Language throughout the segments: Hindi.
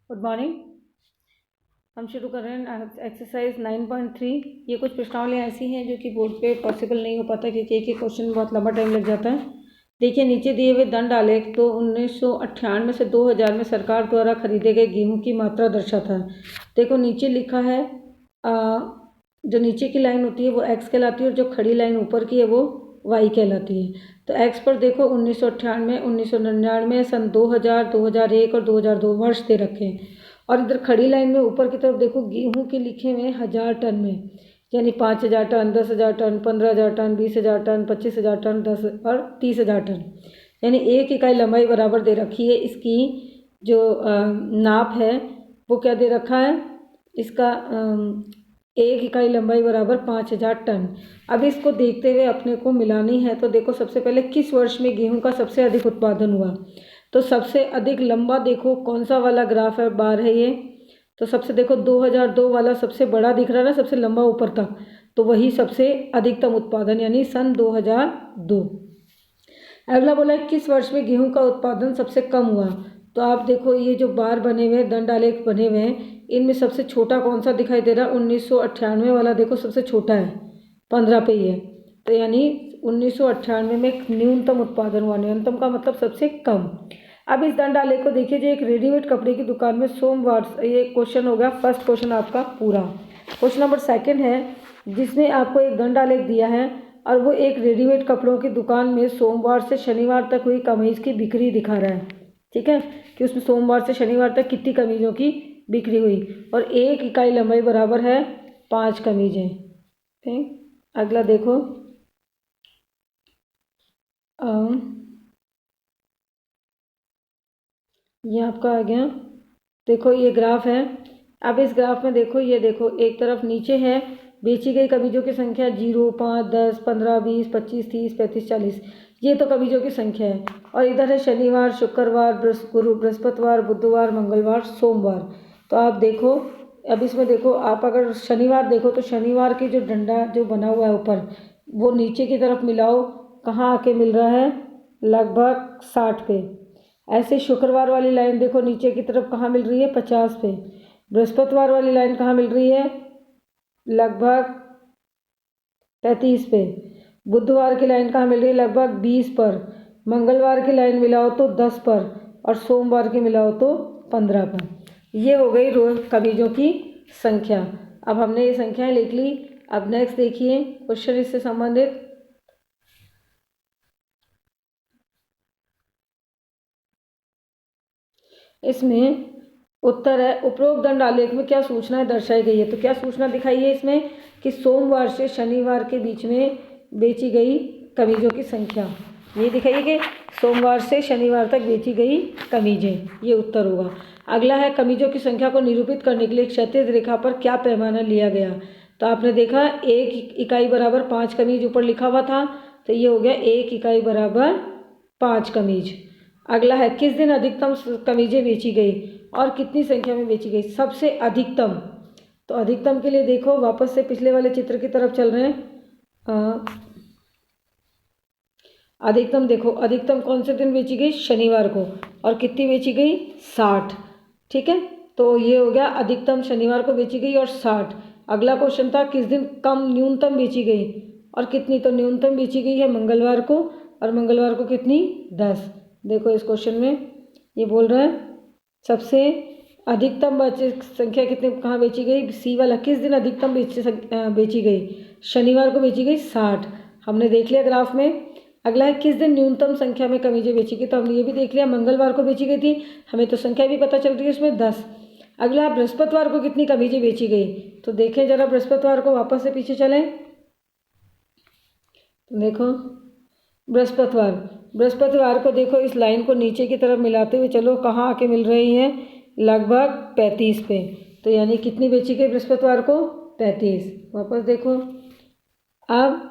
Good morning. हम शुरू कर रहे हैं एक्सरसाइज 9.3। ये कुछ प्रश्नावलियाँ ऐसी हैं जो कि बोर्ड पे पॉसिबल नहीं हो पाता क्योंकि एक एक क्वेश्चन में बहुत लंबा टाइम लग जाता है। देखिए नीचे दिए हुए दंड आलेख तो 1998 से 2000 में सरकार द्वारा खरीदे गए गेहूं की मात्रा दर्शाता है। देखो नीचे लिखा है जो नीचे की लाइन होती है वो एक्स कहलाती है और जो खड़ी लाइन ऊपर की है वो वाई कहलाती है। तो एक्स पर देखो 1998, 1999, सन 2000, 2001 और 2002 वर्ष दे रखे हैं। और इधर खड़ी लाइन में ऊपर की तरफ देखो गेहूं के लिखे हुए 1000 टन में, यानी 5000 ton, 10,000 ton, 15,000 ton, 20,000 ton, 25,000 ton, 10 और 30,000 टन, यानी एक इकाई लंबाई बराबर दे रखी है। इसकी जो नाप है वो क्या दे रखा है, इसका एक इकाई लंबाई बराबर 5,000 टन। अब इसको देखते हुए अपने को मिलानी है। तो देखो सबसे पहले किस वर्ष में गेहूं का सबसे अधिक उत्पादन हुआ, तो सबसे अधिक लंबा देखो कौन सा वाला ग्राफ है, बार है ये। तो सबसे देखो 2002 वाला सबसे बड़ा दिख रहा है ना, सबसे लंबा ऊपर तक, तो वही सबसे अधिकतम उत्पादन यानी सन 2002। अगला बोला है किस वर्ष में गेहूं का उत्पादन सबसे कम हुआ। तो आप देखो ये जो बार बने हुए हैं, दंड आलेख बने हुए हैं, इनमें सबसे छोटा कौन सा दिखाई दे रहा है, 1998 वाला देखो सबसे छोटा है, 15 पे ही है। तो यानी 1998 में न्यूनतम उत्पादन हुआ। न्यूनतम का मतलब सबसे कम। अब इस दंड आलेख को देखिए, जो एक रेडीमेड कपड़े की दुकान में सोमवार, ये क्वेश्चन हो गया फर्स्ट क्वेश्चन आपका पूरा। क्वेश्चन नंबर सेकंड है जिसमें आपको एक दंड आलेख दिया है और वो एक रेडीमेड कपड़ों की दुकान में सोमवार से शनिवार तक हुई कमीज की बिक्री दिखा रहा है। ठीक है, कि उसमें सोमवार से शनिवार तक कितनी कमीजों की बिक्री हुई और एक इकाई लंबाई बराबर है 5 कमीजें। ठीक, अगला देखो ये आपका आ गया। देखो ये ग्राफ है। अब इस ग्राफ में देखो, ये देखो एक तरफ नीचे है बेची गई कमीजों की संख्या 0, 5, 10, 15, 20, 25, 30, 35, 40, ये तो कमीजों की संख्या है। और इधर है शनिवार, शुक्रवार, गुरु, बृहस्पतिवार, बुधवार, मंगलवार, सोमवार। तो आप देखो, अब इसमें देखो आप अगर शनिवार देखो तो शनिवार की जो डंडा जो बना हुआ है ऊपर, वो नीचे की तरफ मिलाओ, कहाँ आके मिल रहा है, लगभग 60 पे। ऐसे शुक्रवार वाली लाइन देखो नीचे की तरफ कहाँ मिल रही है, 50 पे। बृहस्पतिवार वाली लाइन कहाँ मिल रही है, लगभग 35 पे। बुधवार की लाइन कहाँ मिल रही है, लगभग 20 पर। मंगलवार की लाइन मिलाओ तो 10 पर और सोमवार की मिलाओ तो 15 पर। ये हो गई रोज कमीजों की संख्या। अब हमने ये संख्याएं लिख ली। अब नेक्स्ट देखिए क्वेश्चन इससे संबंधित। इसमें उत्तर है उपरोक्त दंड आलेख में क्या सूचना दर्शाई गई है। तो क्या सूचना दिखाई है इसमें कि सोमवार से शनिवार के बीच में बेची गई कमीजों की संख्या, ये दिखाइए कि सोमवार से शनिवार तक बेची गई कमीजें, ये उत्तर होगा। अगला है कमीजों की संख्या को निरूपित करने के लिए क्षैतिज रेखा पर क्या पैमाना लिया गया। तो आपने देखा एक इकाई बराबर 5 कमीज ऊपर लिखा हुआ था, तो ये हो गया एक इकाई बराबर 5 कमीज। अगला है किस दिन अधिकतम कमीजें बेची गई और कितनी संख्या में बेची गई, सबसे अधिकतम। तो अधिकतम के लिए देखो वापस से पिछले वाले चित्र की तरफ चल रहे हैं। अधिकतम देखो, अधिकतम कौन से दिन बेची गई, शनिवार को, और कितनी बेची गई, 60। ठीक है, तो ये हो गया अधिकतम शनिवार को बेची गई और 60। अगला क्वेश्चन था किस दिन कम न्यूनतम बेची गई और कितनी, तो न्यूनतम बेची गई है मंगलवार को, और मंगलवार को कितनी, 10। देखो इस क्वेश्चन में ये बोल रहा है सबसे अधिकतम संख्या कितने कहाँ बेची गई, सी वाला, किस दिन अधिकतम बेची गई, शनिवार को बेची गई 60। हमने देख लिया ग्राफ में। अगला है किस दिन न्यूनतम संख्या में कमीजें बेची गई, तो हमने ये भी देख लिया, मंगलवार को बेची गई थी, हमें तो संख्या भी पता चल रही है इसमें 10। अगला है बृहस्पतिवार को कितनी कमीजें बेची गई। तो देखें जरा बृहस्पतिवार को, वापस से पीछे चलें, तो देखो बृहस्पतिवार को देखो इस लाइन को नीचे की तरफ मिलाते हुए चलो, कहाँ आके मिल रही है, लगभग 35 पे। तो यानी कितनी बेची गई बृहस्पतिवार को, 35। वापस देखो, अब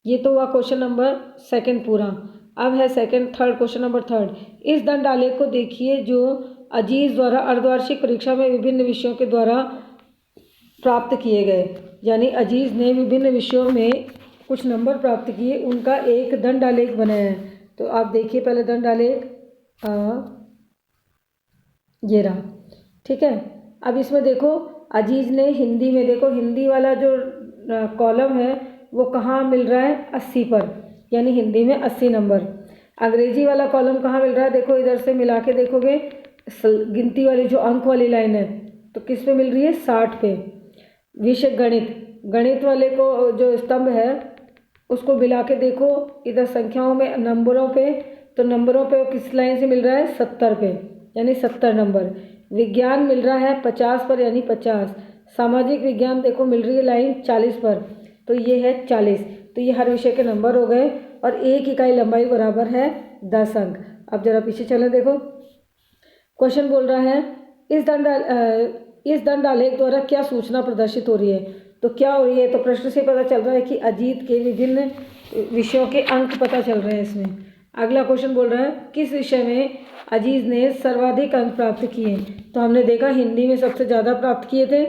ये तो हुआ क्वेश्चन नंबर सेकंड पूरा। अब है थर्ड क्वेश्चन नंबर थर्ड। इस दंड आलेख को देखिए जो अजीज द्वारा अर्धवार्षिक परीक्षा में विभिन्न विषयों के द्वारा प्राप्त किए गए, यानी अजीज ने विभिन्न विषयों में कुछ नंबर प्राप्त किए, उनका एक दंड आलेख बनाया है। तो आप देखिए पहले दंड आलेख, ये रहा। ठीक है। अब इसमें देखो अजीज़ ने हिंदी में, देखो हिंदी वाला जो कॉलम है वो कहाँ मिल रहा है, 80 पर, यानी हिंदी में 80 नंबर। अंग्रेजी वाला कॉलम कहाँ मिल रहा है, देखो इधर से मिला के देखोगे गिनती वाली जो अंक वाली लाइन है तो किस पे मिल रही है, 60 पे। विषय गणित, गणित वाले को जो स्तंभ है उसको मिला के देखो इधर संख्याओं में नंबरों पे, तो नंबरों पे किस लाइन से मिल रहा है, 70 पे, यानी 70 नंबर। विज्ञान मिल रहा है 50 पर, यानी 50। सामाजिक विज्ञान देखो मिल रही है लाइन 40 पर, तो ये है 40। तो ये हर विषय के नंबर हो गए और एक इकाई लंबाई बराबर है 10 अंक। अब जरा पीछे चले, देखो क्वेश्चन बोल रहा है इस दंड आलेख द्वारा क्या सूचना प्रदर्शित हो रही है। तो क्या हो रही है, तो प्रश्न से पता चल रहा है कि अजीत के विभिन्न विषयों के अंक पता चल रहे हैं इसमें। अगला क्वेश्चन बोल रहा है किस विषय में अजीज ने सर्वाधिक अंक प्राप्त किए। तो हमने देखा हिंदी में सबसे ज़्यादा प्राप्त किए थे।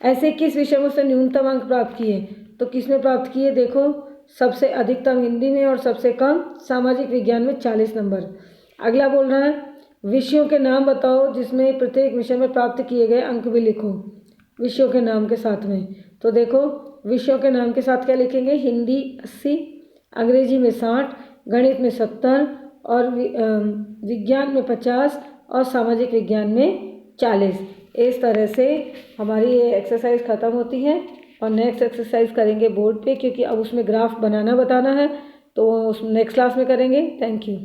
ऐसे किस विषय में उसने न्यूनतम अंक प्राप्त किए, तो किसमें प्राप्त किए, देखो सबसे अधिकतम हिंदी में और सबसे कम सामाजिक विज्ञान में 40 नंबर। अगला बोल रहा है विषयों के नाम बताओ जिसमें प्रत्येक विषय में प्राप्त किए गए अंक भी लिखो विषयों के नाम के साथ में। तो देखो विषयों के नाम के साथ क्या लिखेंगे, हिंदी 80, अंग्रेजी में 60, गणित में 70 और विज्ञान में 50 और सामाजिक विज्ञान में 40। इस तरह से हमारी ये एक्सरसाइज ख़त्म होती है और नेक्स्ट एक्सरसाइज करेंगे बोर्ड पे, क्योंकि अब उसमें ग्राफ बनाना बताना है, तो उस नेक्स्ट क्लास में करेंगे। Thank you.